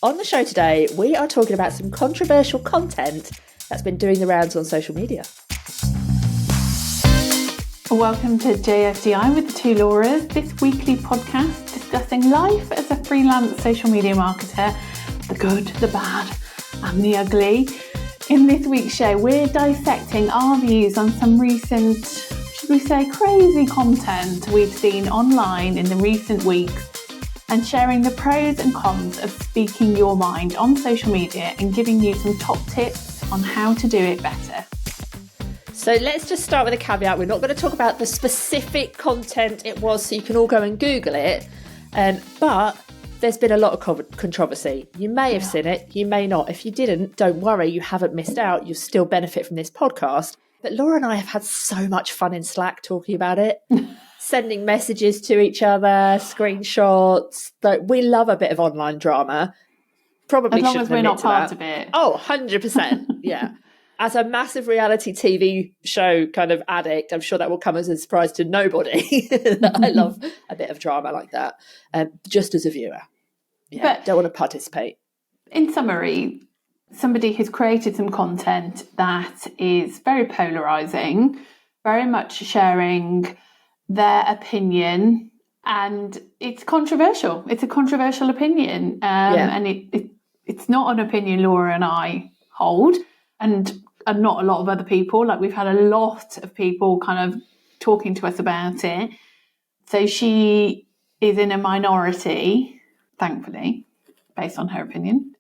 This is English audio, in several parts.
On the show today, we are talking about some controversial content that's been doing the rounds on social media. Welcome to JFDI with the two Lauras, this weekly podcast discussing life as a freelance social media marketer, the good, the bad, and the ugly. In this week's show, we're dissecting our views on some recent, should we say, crazy content we've seen online in the recent weeks, and sharing the pros and cons of speaking your mind on social media and giving you some top tips on how to do it better. So let's just start with a caveat. We're not going to talk about the specific content it was, so you can all go and Google it. But there's been a lot of controversy. You may have seen it, you may not. If you didn't, don't worry, you haven't missed out. You'll still benefit from this podcast. But Laura and I have had so much fun in Slack talking about it. Sending messages to each other, screenshots. Like, we love a bit of online drama. Probably as long as we're not part of it. Oh, 100%. Yeah. As a massive reality TV show kind of addict, I'm sure that will come as a surprise to nobody. I love a bit of drama like that, just as a viewer. Yeah, but don't want to participate. In summary, somebody has created some content that is very polarising, very much sharing their opinion, and it's controversial. It's a controversial opinion, and it's not an opinion Laura and I hold, and not a lot of other people. Like, we've had a lot of people kind of talking to us about it. So she is in a minority, thankfully, based on her opinion.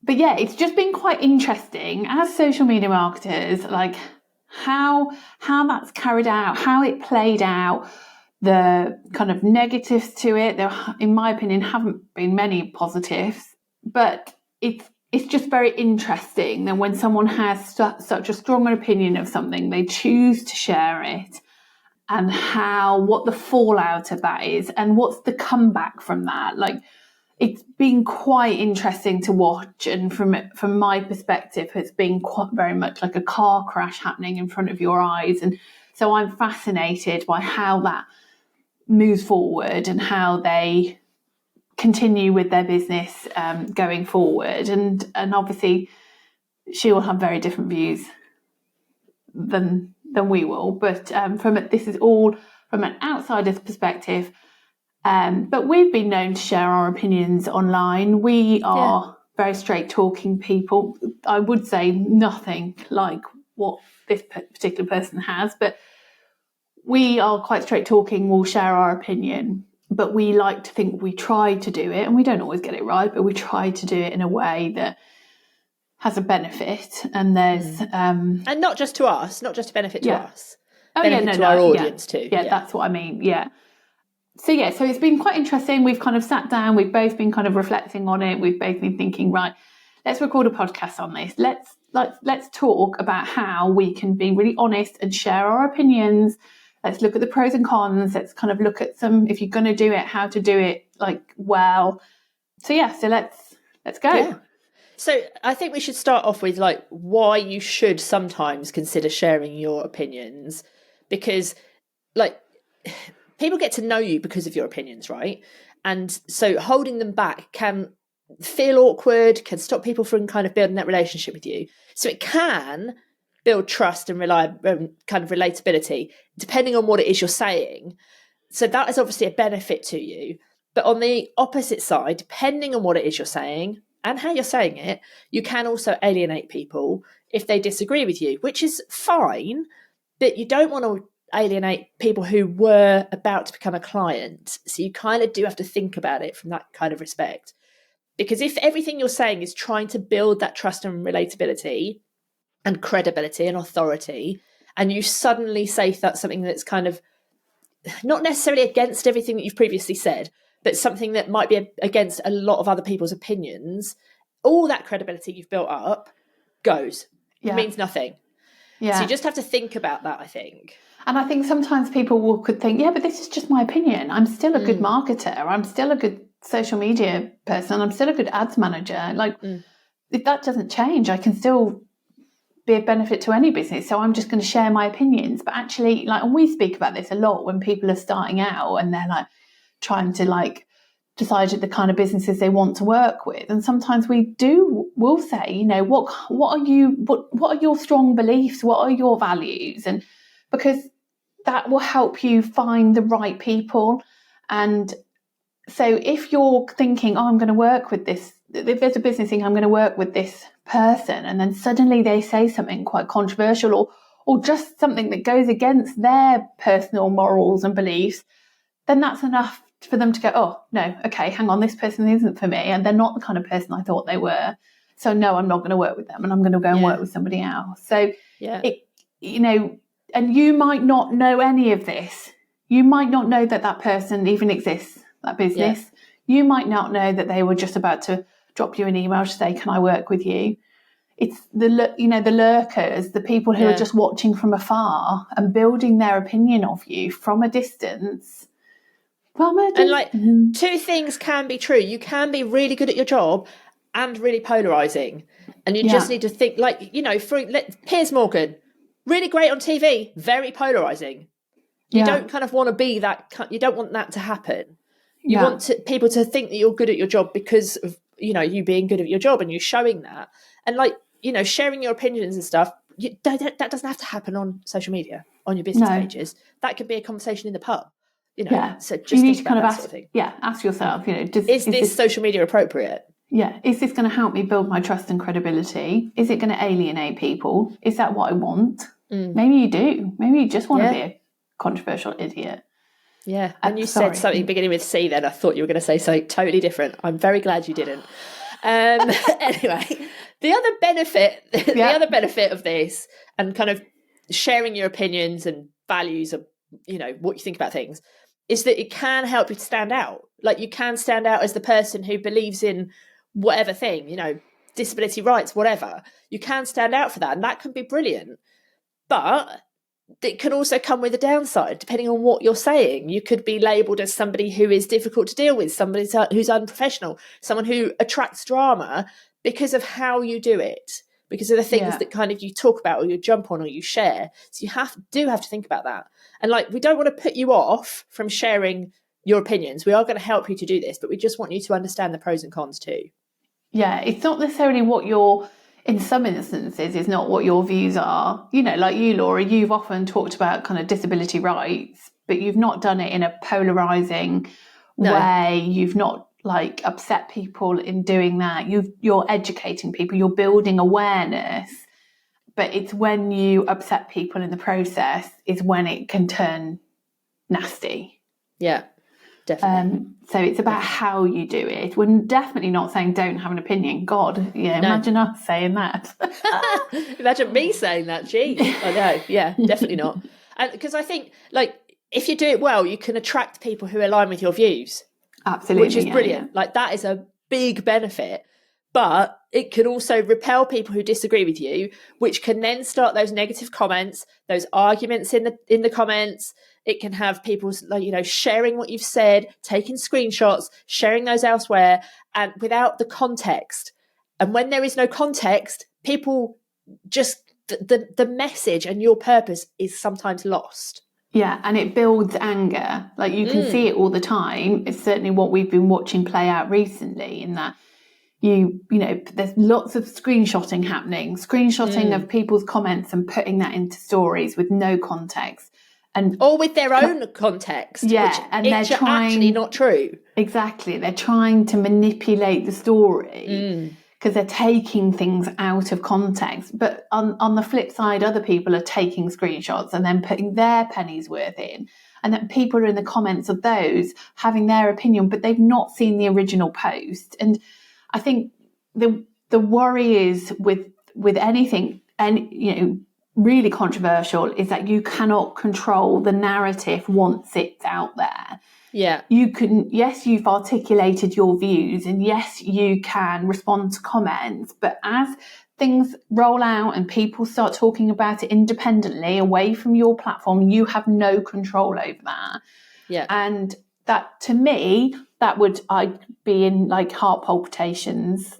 But yeah, it's just been quite interesting as social media marketers, like how that's carried out, how it played out, the kind of negatives to it. There, in my opinion, haven't been many positives, but it's just very interesting that when someone has such a strong opinion of something, they choose to share it, and what the fallout of that is, and what's the comeback from that. Like, it's been quite interesting to watch, and from my perspective, it's been quite very much like a car crash happening in front of your eyes. And so I'm fascinated by how that moves forward and how they continue with their business going forward. And obviously, she will have very different views than we will. But this is all from an outsider's perspective. But we've been known to share our opinions online. We are very straight talking people. I would say nothing like what this particular person has, but we are quite straight talking. We'll share our opinion, but we like to think we try to do it, and we don't always get it right, but we try to do it in a way that has a benefit. And there's and not just to us, not just a benefit to us. To our audience too. Yeah, that's what I mean. Yeah. So it's been quite interesting. We've kind of sat down, we've both been kind of reflecting on it. We've both been thinking, right, let's record a podcast on this. Let's talk about how we can be really honest and share our opinions. Let's look at the pros and cons. Let's kind of look at some, if you're going to do it, how to do it well. So let's go. Yeah. So I think we should start off with why you should sometimes consider sharing your opinions, because people get to know you because of your opinions, right? And so holding them back can feel awkward, can stop people from kind of building that relationship with you. So it can build trust and kind of relatability, depending on what it is you're saying. So that is obviously a benefit to you. But on the opposite side, depending on what it is you're saying and how you're saying it, you can also alienate people if they disagree with you, which is fine, but you don't want to alienate people who were about to become a client. So you kind of do have to think about it from that kind of respect. Because if everything you're saying is trying to build that trust and relatability and credibility and authority, and you suddenly say that's something that's kind of not necessarily against everything that you've previously said, but something that might be against a lot of other people's opinions, all that credibility you've built up goes. It means nothing. Yeah. So you just have to think about that, I think. And I think sometimes people could think, but this is just my opinion. I'm still a good marketer. I'm still a good social media person. I'm still a good ads manager. If that doesn't change, I can still be a benefit to any business. So I'm just going to share my opinions. But actually, and we speak about this a lot when people are starting out and they're trying to decided the kind of businesses they want to work with. And sometimes we'll say, what are your strong beliefs? What are your values? And because that will help you find the right people. And so if you're thinking, I'm going to work with this, if there's a business thing, I'm going to work with this person, and then suddenly they say something quite controversial or just something that goes against their personal morals and beliefs, then that's enough for them to go, oh, no, okay, hang on, this person isn't for me, and they're not the kind of person I thought they were. So no, I'm not going to work with them, and I'm going to go and work with somebody else. So, and you might not know any of this. You might not know that person even exists, that business. Yeah. You might not know that they were just about to drop you an email to say, can I work with you? It's the lurkers, the people who are just watching from afar and building their opinion of you from a distance. And like, two things can be true. You can be really good at your job and really polarizing. And you just need to think, like, Piers Morgan, really great on TV, very polarizing. You don't kind of want to be that, you don't want that to happen. You want people to think that you're good at your job because of, you being good at your job and you showing that. And like, sharing your opinions and stuff, that doesn't have to happen on social media, on your business pages. That could be a conversation in the pub. So just you need think to kind about of that sort of thing. Ask yourself, is this social media appropriate? Yeah, is this going to help me build my trust and credibility? Is it going to alienate people? Is that what I want? Maybe you do. Maybe you just want to be a controversial idiot. Yeah, and you said something beginning with C then. I thought you were going to say something totally different. I'm very glad you didn't. Anyway, the other benefit of this and kind of sharing your opinions and values of, what you think about things, is that it can help you to stand out. Like, you can stand out as the person who believes in whatever thing, disability rights, whatever. You can stand out for that, and that can be brilliant. But it can also come with a downside, depending on what you're saying. You could be labelled as somebody who is difficult to deal with, somebody who's unprofessional, someone who attracts drama because of how you do it, because of the things that kind of you talk about or you jump on or you share. So you do have to think about that. And like, we don't want to put you off from sharing your opinions. We are going to help you to do this, but we just want you to understand the pros and cons too. Yeah, it's not necessarily in some instances, is not what your views are. Like you, Laura, you've often talked about kind of disability rights, but you've not done it in a polarising way. You've not like upset people in doing that. You're educating people, you're building awareness. But it's when you upset people in the process is when it can turn nasty. Yeah, definitely. So it's about how you do it. We're definitely not saying don't have an opinion. God, imagine us saying that. Imagine me saying that. Gee, I know. Yeah, definitely not. And because I think, like, if you do it well, you can attract people who align with your views. Absolutely, which is brilliant. Yeah. Like, that is a big benefit. But it can also repel people who disagree with you, which can then start those negative comments, those arguments in the comments. It can have people, sharing what you've said, taking screenshots, sharing those elsewhere, and without the context. And when there is no context, people just the message and your purpose is sometimes lost. Yeah, and it builds anger. Like, you can see it all the time. It's certainly what we've been watching play out recently, in that there's lots of screenshotting happening, of people's comments and putting that into stories with no context. Or with their own context. Yeah, and they're actually not true. Exactly. They're trying to manipulate the story because they're taking things out of context. But on the flip side, other people are taking screenshots and then putting their pennies worth in. And then people are in the comments of those having their opinion, but they've not seen the original post. And I think the worry is with anything, and really controversial, is that you cannot control the narrative once it's out there. Yeah. You've articulated your views, and yes, you can respond to comments, but as things roll out and people start talking about it independently away from your platform, you have no control over that. Yeah. And that, to me, I'd be in like heart palpitations.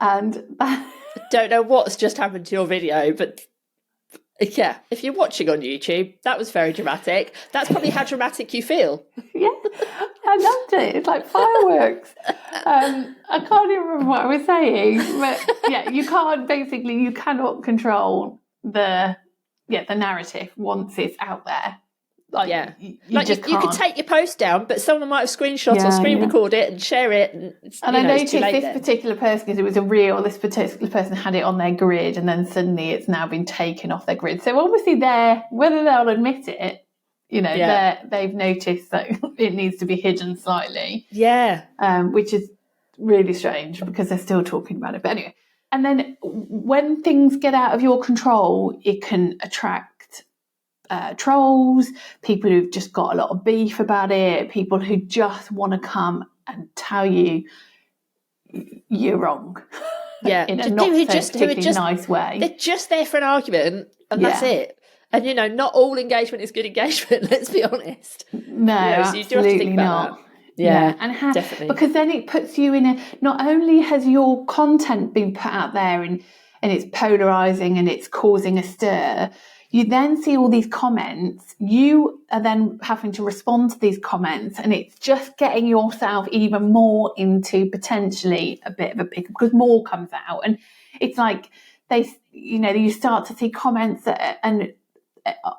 And I don't know what's just happened to your video, but Yeah, if you're watching on YouTube, that was very dramatic. That's probably how dramatic you feel. Yeah, I loved it. It's like fireworks. I can't even remember what I was saying, but yeah, you cannot control the narrative once it's out there. Like, Yeah, you like just you could can't. take your post down, but someone might have screenshot or screen record it and share it. And I noticed this then. particular person, because it was a reel, this particular person had it on their grid, and then suddenly it's now been taken off their grid. So obviously whether they'll admit it, they've noticed that it needs to be hidden slightly. Yeah. Which is really strange because they're still talking about it. But anyway, and then when things get out of your control, it can attract trolls, people who've just got a lot of beef about it, people who just want to come and tell you you're wrong. Yeah, in a not particularly nice way. They're just there for an argument, and that's it. And not all engagement is good engagement. Let's be honest. No, absolutely so you do have to think about not. That. Yeah, and definitely. Because then it puts you in not only has your content been put out there and it's polarising and it's causing a stir, you then see all these comments, you are then having to respond to these comments, and it's just getting yourself even more into potentially a bit of a pickle because more comes out. And it's like you start to see comments and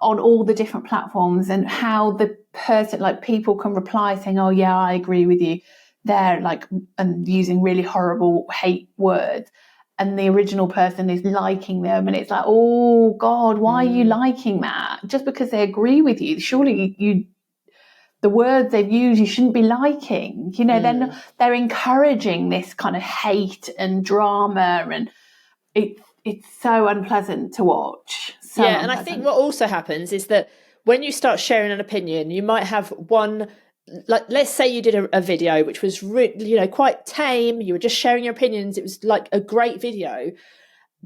on all the different platforms, and how the person, like, people can reply saying, oh yeah, I agree with you there, like, and using really horrible hate words, and the original person is liking them, and it's like, oh God, why are you liking that? Just because they agree with you, surely the words they've used you shouldn't be liking. Then they're encouraging this kind of hate and drama, and it's so unpleasant to watch. And I think what also happens is that when you start sharing an opinion, you might have one, like, let's say you did a video which was quite tame, you were just sharing your opinions, it was like a great video,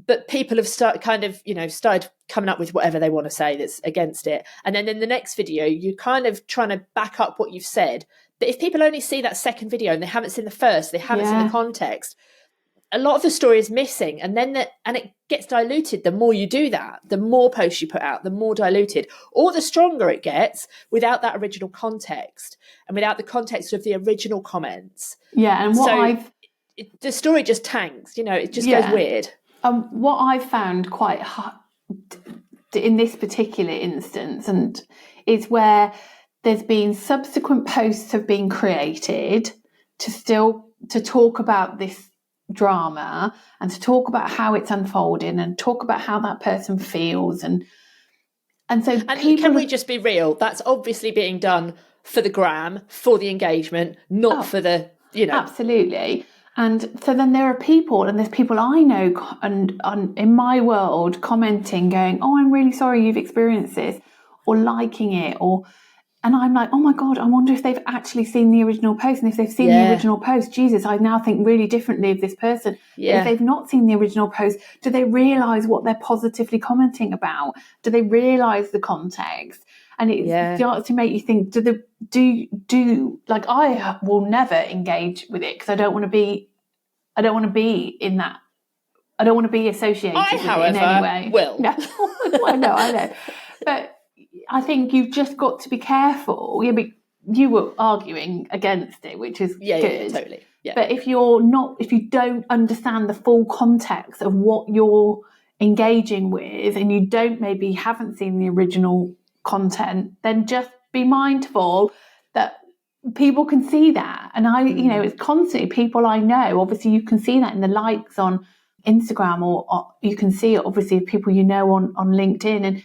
but people have started coming up with whatever they want to say that's against it, and then in the next video you're kind of trying to back up what you've said. But if people only see that second video and they haven't seen the first, they haven't seen the context, a lot of the story is missing, and it gets diluted. The more you do that, the more posts you put out, the more diluted, or the stronger it gets without that original context and without the context of the original comments. Yeah, and the story just tanks. It just goes weird. What I've found quite hard in this particular instance, and is where there's been subsequent posts have been created to talk about this drama and to talk about how it's unfolding and talk about how that person feels, and so can we just be real? That's obviously being done for the gram, for the engagement, not for the absolutely. And so then there's people I know and in my world commenting, going, oh, I'm really sorry you've experienced this, or liking it, and I'm like, oh my God, I wonder if they've actually seen the original post. And if they've seen the original post, Jesus, I now think really differently of this person. Yeah. If they've not seen the original post, do they realise what they're positively commenting about? Do they realise the context? And it starts to make you think, like, I will never engage with it because I don't want to be in that. I don't want to be associated with it in any way. Will. No. I know. But I think you've just got to be careful. You were arguing against it, which is good. Yeah, totally. Yeah. But if you don't understand the full context of what you're engaging with, and you haven't seen the original content, then just be mindful that people can see that. And it's constantly people I know. Obviously, you can see that in the likes on Instagram, or you can see it obviously people on LinkedIn. And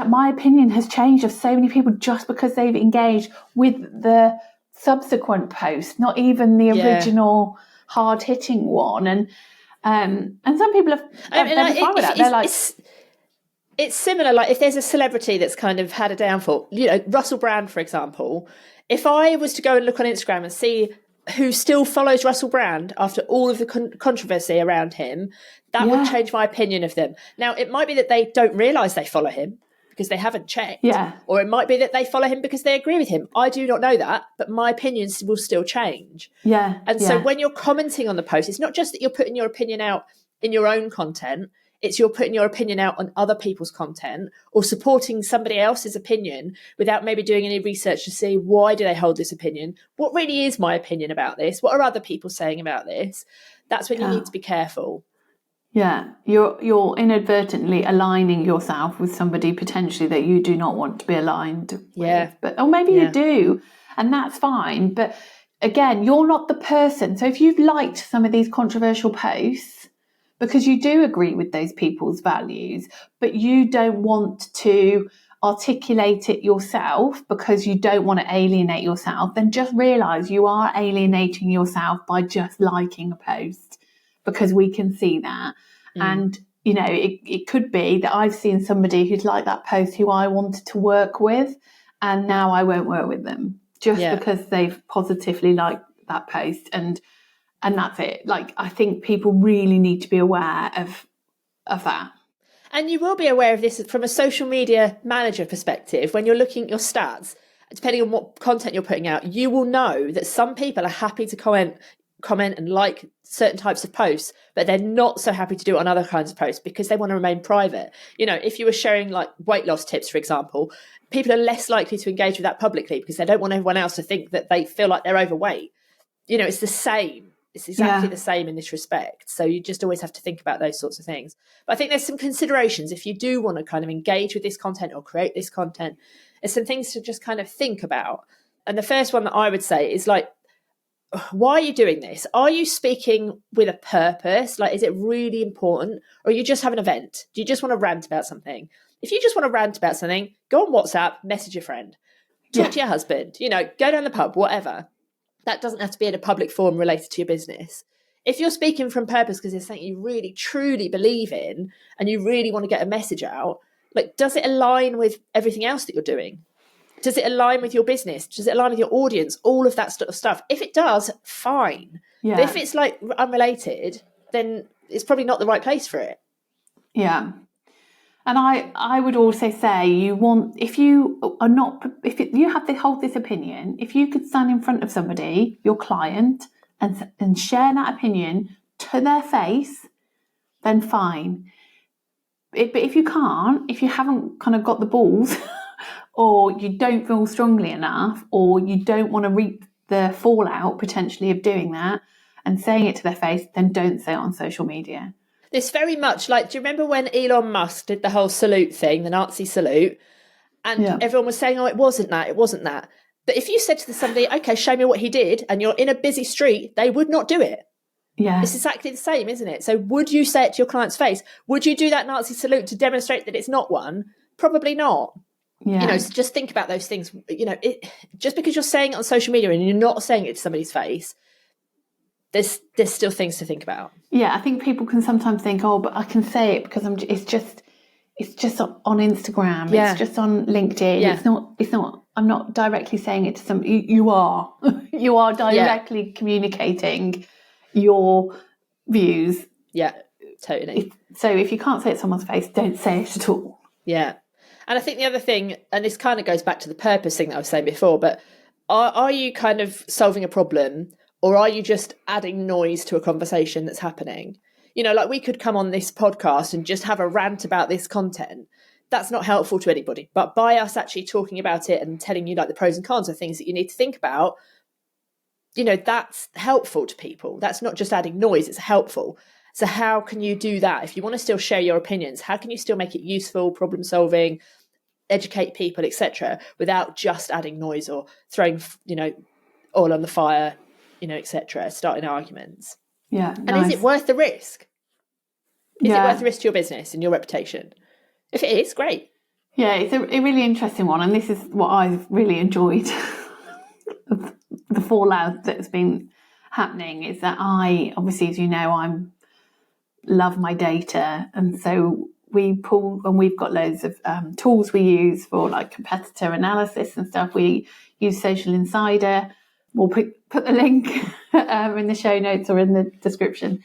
my opinion has changed of so many people just because they've engaged with the subsequent post, not even the original hard-hitting one. And some people have fine with that. They're like, it's similar. Like, if there's a celebrity that's kind of had a downfall, Russell Brand, for example. If I was to go and look on Instagram and see who still follows Russell Brand after all of the controversy around him, that would change my opinion of them. Now, it might be that they don't realise they follow him because they haven't checked. Yeah. Or it might be that they follow him because they agree with him. I do not know that, but my opinions will still change. Yeah. And so when you're commenting on the post, it's not just that you're putting your opinion out in your own content, It's you're putting your opinion out on other people's content or supporting somebody else's opinion without maybe doing any research to see why do they hold this opinion? What really is my opinion about this? What are other people saying about this? That's when you need to be careful. Yeah, you're inadvertently aligning yourself with somebody potentially that you do not want to be aligned with. But or maybe you do, and that's fine. But again, you're not the person. So if you've liked some of these controversial posts because you do agree with those people's values, but you don't want to articulate it yourself because you don't want to alienate yourself, then just realise you are alienating yourself by just liking a post, because we can see that. And, you know, it could be that I've seen somebody who's like that post who I wanted to work with, and now I won't work with them just because they've positively liked that post. And that's it. Like, I think people really need to be aware of that. And you will be aware of this from a social media manager perspective. When you're looking at your stats, depending on what content you're putting out, you will know that some people are happy to comment and like certain types of posts, but they're not so happy to do it on other kinds of posts because they want to remain private. You know, if you were sharing like weight loss tips, for example, people are less likely to engage with that publicly because they don't want everyone else to think that they feel like they're overweight. You know, it's the same. It's exactly the same in this respect. So you just always have to think about those sorts of things. But I think there's some considerations if you do want to kind of engage with this content or create this content. There's some things to just kind of think about. And the first one that I would say is like, why are you doing this? Are you speaking with a purpose? Like, is it really important? Or you just have an event? Do you just want to rant about something? If you just want to rant about something, go on WhatsApp, message your friend, talk to your husband, you know, go down the pub, whatever. That doesn't have to be in a public forum related to your business. If you're speaking from purpose because it's something you really, truly believe in and you really want to get a message out, like, does it align with everything else that you're doing? Does it align with your business? Does it align with your audience? All of that sort of stuff. If it does, fine. Yeah. But if it's like unrelated, then it's probably not the right place for it. Yeah. And I would also say you have to hold this opinion, if you could stand in front of somebody, your client, and share that opinion to their face, then fine. But if you can't, if you haven't kind of got the balls or you don't feel strongly enough, or you don't want to reap the fallout potentially of doing that and saying it to their face, then don't say it on social media. It's very much like, do you remember when Elon Musk did the whole salute thing, the Nazi salute? And everyone was saying, oh, it wasn't that. But if you said to somebody, okay, show me what he did, and you're in a busy street, they would not do it. Yeah. It's exactly the same, isn't it? So would you say it to your client's face? Would you do that Nazi salute to demonstrate that it's not one? Probably not. Yeah. You know, so just think about those things. You know, just because you're saying it on social media and you're not saying it to somebody's face, there's still things to think about. Yeah, I think people can sometimes think, oh, but I can say it because it's just on Instagram. Yeah. It's just on LinkedIn. Yeah. It's not. I'm not directly saying it to somebody. You are directly communicating your views. Yeah, totally. So if you can't say it to someone's face, don't say it at all. Yeah. And I think the other thing, and this kind of goes back to the purpose thing that I was saying before, but are you kind of solving a problem, or are you just adding noise to a conversation that's happening? You know, like we could come on this podcast and just have a rant about this content. That's not helpful to anybody. But by us actually talking about it and telling you like the pros and cons of things that you need to think about, you know, that's helpful to people. That's not just adding noise, it's helpful. So how can you do that? If you want to still share your opinions, how can you still make it useful, problem solving, educate people, etc., without just adding noise or throwing, you know, oil on the fire, you know, etc., starting arguments? Yeah. And is it worth the risk? Is it worth the risk to your business and your reputation? If it is, great. Yeah, it's a really interesting one. And this is what I've really enjoyed the fallout that's been happening, is that I, obviously, as you know, love my data. And so we pull, and we've got loads of tools we use for like competitor analysis and stuff. We use Social Insider. We'll put the link in the show notes or in the description.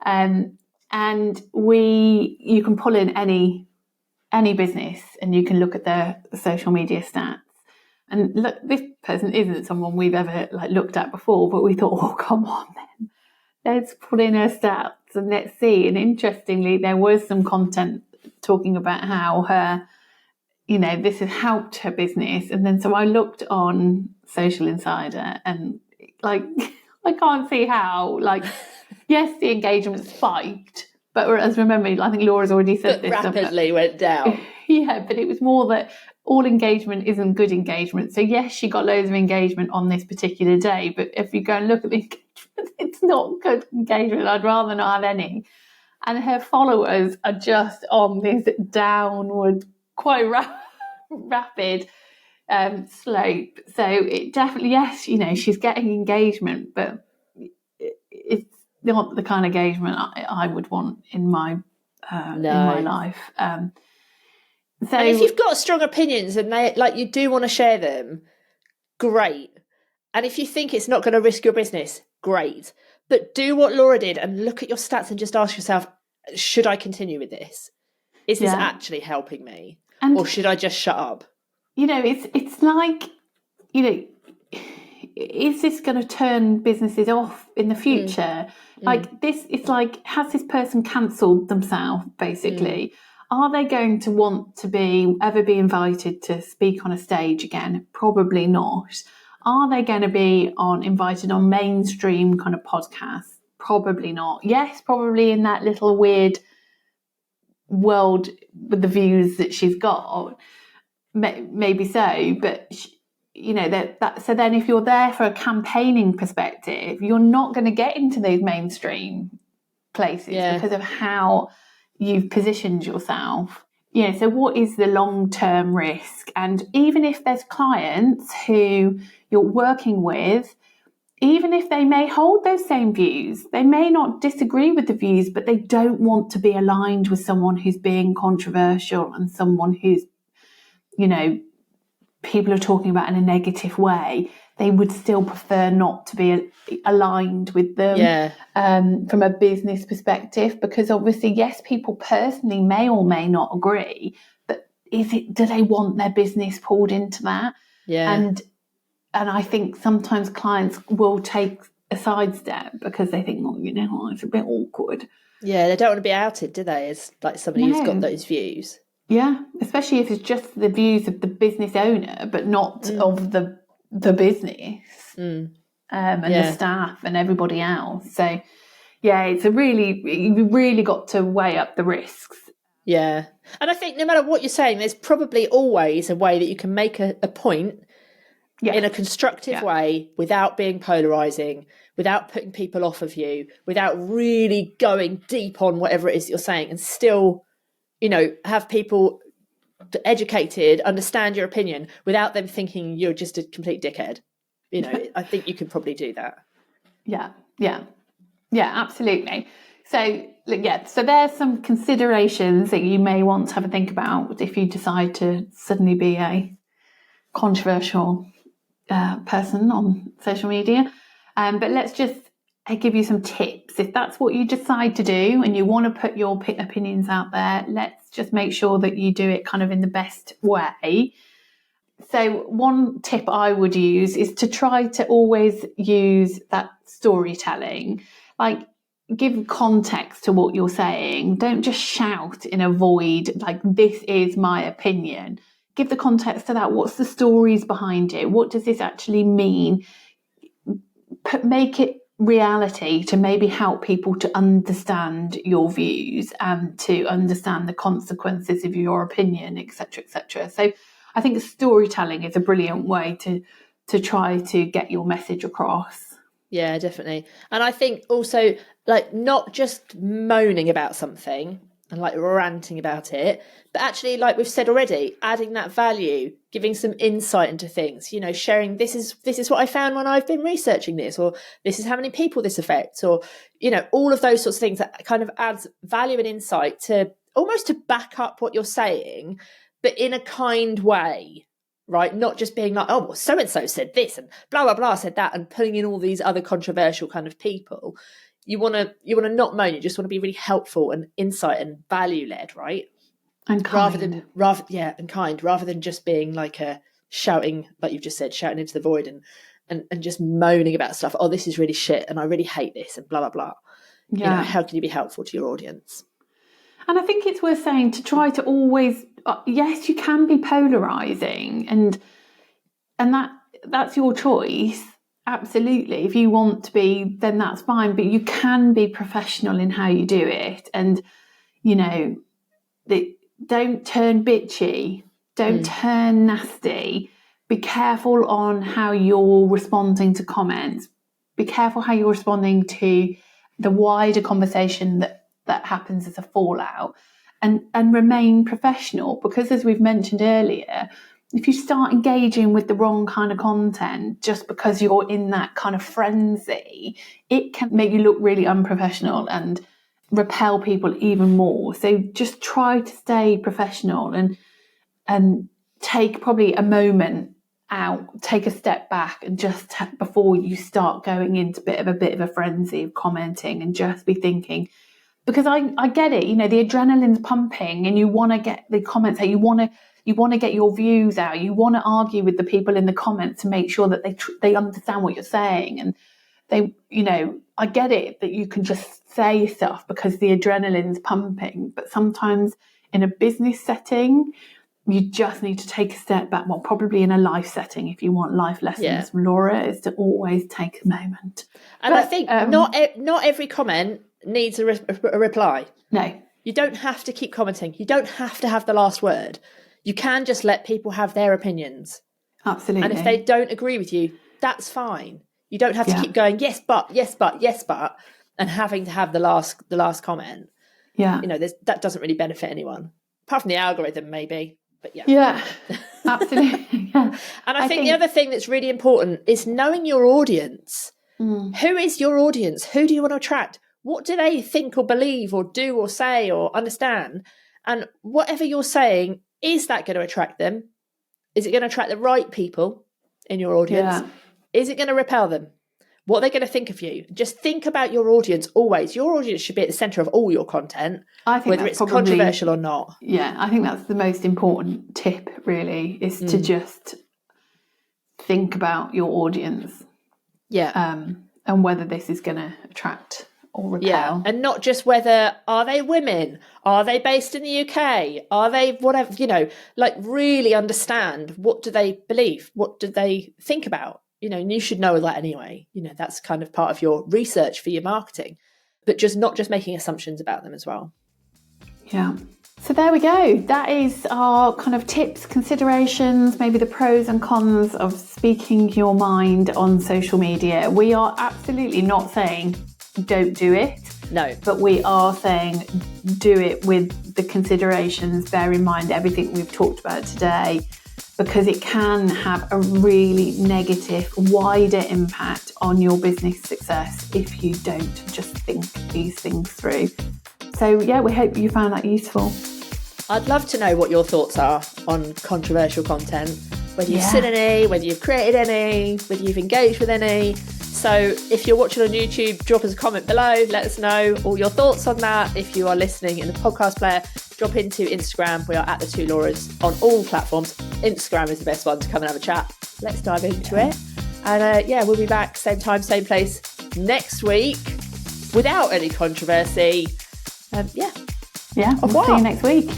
And you can pull in any business and you can look at their social media stats. And look, this person isn't someone we've ever like looked at before, but we thought, oh, come on then. let's put in her stats and let's see. And interestingly, there was some content talking about how her, this has helped her business. And then so I looked on Social Insider and like, I can't see how, like, yes, the engagement spiked, but as remember, I think Laura's already said this. Rapidly went down. Yeah, but it was more that all engagement isn't good engagement. So yes, she got loads of engagement on this particular day, but if you go and look at the engagement, it's not good engagement. I'd rather not have any. And her followers are just on this downward, quite rapid slope. So it definitely, yes, she's getting engagement, but it's not the kind of engagement I would want in my life. So, and if you've got strong opinions and you do want to share them, great. And if you think it's not going to risk your business, great. But do what Laura did and look at your stats and just ask yourself, should I continue with this? Is this actually helping me? Or should I just shut up? It's like, is this going to turn businesses off in the future? Like this, it's like, has this person cancelled themselves, basically? Are they going to want to ever be invited to speak on a stage again? Probably not. Are they going to be invited on mainstream kind of podcasts? Probably not. Yes, probably in that little weird world with the views that she's got, maybe so. But so then if you're there for a campaigning perspective, you're not going to get into those mainstream places because of how you've positioned yourself. So what is the long-term risk? And even if there's clients who you're working with, even if they may hold those same views, they may not disagree with the views, but they don't want to be aligned with someone who's being controversial and someone who's, people are talking about in a negative way. They would still prefer not to be aligned with them from a business perspective, because obviously, yes, people personally may or may not agree, but do they want their business pulled into that? Yeah. And I think sometimes clients will take a sidestep because they think, it's a bit awkward. Yeah, they don't want to be outed, do they? As like somebody who's got those views. Yeah, especially if it's just the views of the business owner, but not of the business and the staff and everybody else. So, it's you really got to weigh up the risks. Yeah, and I think no matter what you're saying, there's probably always a way that you can make a point in a constructive way without being polarising, without putting people off of you, without really going deep on whatever it is you're saying, and still have people educated, understand your opinion without them thinking you're just a complete dickhead. I think you could probably do that. Yeah, absolutely. So so there's some considerations that you may want to have a think about if you decide to suddenly be a controversial person on social media. But let's just give you some tips. If that's what you decide to do and you want to put your opinions out there, let's just make sure that you do it kind of in the best way. So one tip I would use is to try to always use that storytelling. Like, give context to what you're saying. Don't just shout in a void, like, this is my opinion. Give the context to that. What's the stories behind it? What does this actually mean? Make it reality to maybe help people to understand your views and to understand the consequences of your opinion, etc., etc. So I think storytelling is a brilliant way to try to get your message across. Yeah, definitely. And I think also, like, not just moaning about something and like ranting about it, but actually, like we've said already, adding that value, giving some insight into things, sharing this is what I found when I've been researching this, or this is how many people this affects, or, all of those sorts of things that kind of adds value and insight to almost to back up what you're saying, but in a kind way, right? Not just being like, oh, well, so-and-so said this and blah, blah, blah said that, and pulling in all these other controversial kind of people. You want to not moan. You just want to be really helpful and insight and value led, right? And kind. Rather than just being like a shouting, like you've just said, shouting into the void and just moaning about stuff. Oh, this is really shit and I really hate this and blah, blah, blah. Yeah. How can you be helpful to your audience? And I think it's worth saying to try to always, yes, you can be polarising and that's your choice. Absolutely. If you want to be, then that's fine. But you can be professional in how you do it. And, don't turn bitchy. Don't turn nasty. Be careful on how you're responding to comments. Be careful how you're responding to the wider conversation that happens as a fallout. And remain professional. Because as we've mentioned earlier, if you start engaging with the wrong kind of content just because you're in that kind of frenzy, it can make you look really unprofessional and repel people even more. So just try to stay professional and take probably a moment out, take a step back and just before you start going into a bit of a frenzy of commenting, and just be thinking, because I get it, the adrenaline's pumping and you want to get the comments out, you want to get your views out, you want to argue with the people in the comments to make sure that they understand what you're saying, and they, I get it that you can just say stuff because the adrenaline's pumping, but sometimes in a business setting you just need to take a step back. Well, probably in a life setting, if you want life lessons from Laura, is to always take a moment. And I think not every comment needs a reply. No. You don't have to keep commenting. You don't have to have the last word. You can just let people have their opinions. Absolutely. And if they don't agree with you, that's fine. You don't have to keep going, yes, but, and having to have the last comment. Yeah. That doesn't really benefit anyone. Apart from the algorithm, maybe. But yeah. Yeah, absolutely. Yeah. And I think the other thing that's really important is knowing your audience. Who is your audience? Who do you want to attract? What do they think or believe or do or say or understand? And whatever you're saying, is that going to attract them? Is it going to attract the right people in your audience? Yeah. Is it going to repel them? What are they going to think of you? Just think about your audience always. Your audience should be at the centre of all your content, I think whether it's controversial or not. Yeah, I think that's the most important tip, really, is to just think about your audience. Yeah. And whether this is going to attract or repel. Yeah, and not just whether, are they women? Are they based in the UK? Are they whatever, really understand, what do they believe? What do they think about? And you should know that anyway. That's kind of part of your research for your marketing, but not just making assumptions about them as well. Yeah. So there we go. That is our kind of tips, considerations, maybe the pros and cons of speaking your mind on social media. We are absolutely not saying don't do it. No. But we are saying do it with the considerations, bear in mind everything we've talked about today, because it can have a really negative, wider impact on your business success if you don't just think these things through. So yeah, we hope you found that useful. I'd love to know what your thoughts are on controversial content, whether you've seen any, whether you've created any, whether you've engaged with any. So if you're watching on YouTube, drop us a comment below, let us know all your thoughts on that. If you are listening in the podcast player, drop into Instagram. We are at The Two Lauras on all platforms. Instagram is the best one to come and have a chat. Let's dive into it. And we'll be back same time, same place next week without any controversy. We'll see you next week.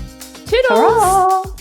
Toodles! Hurrah!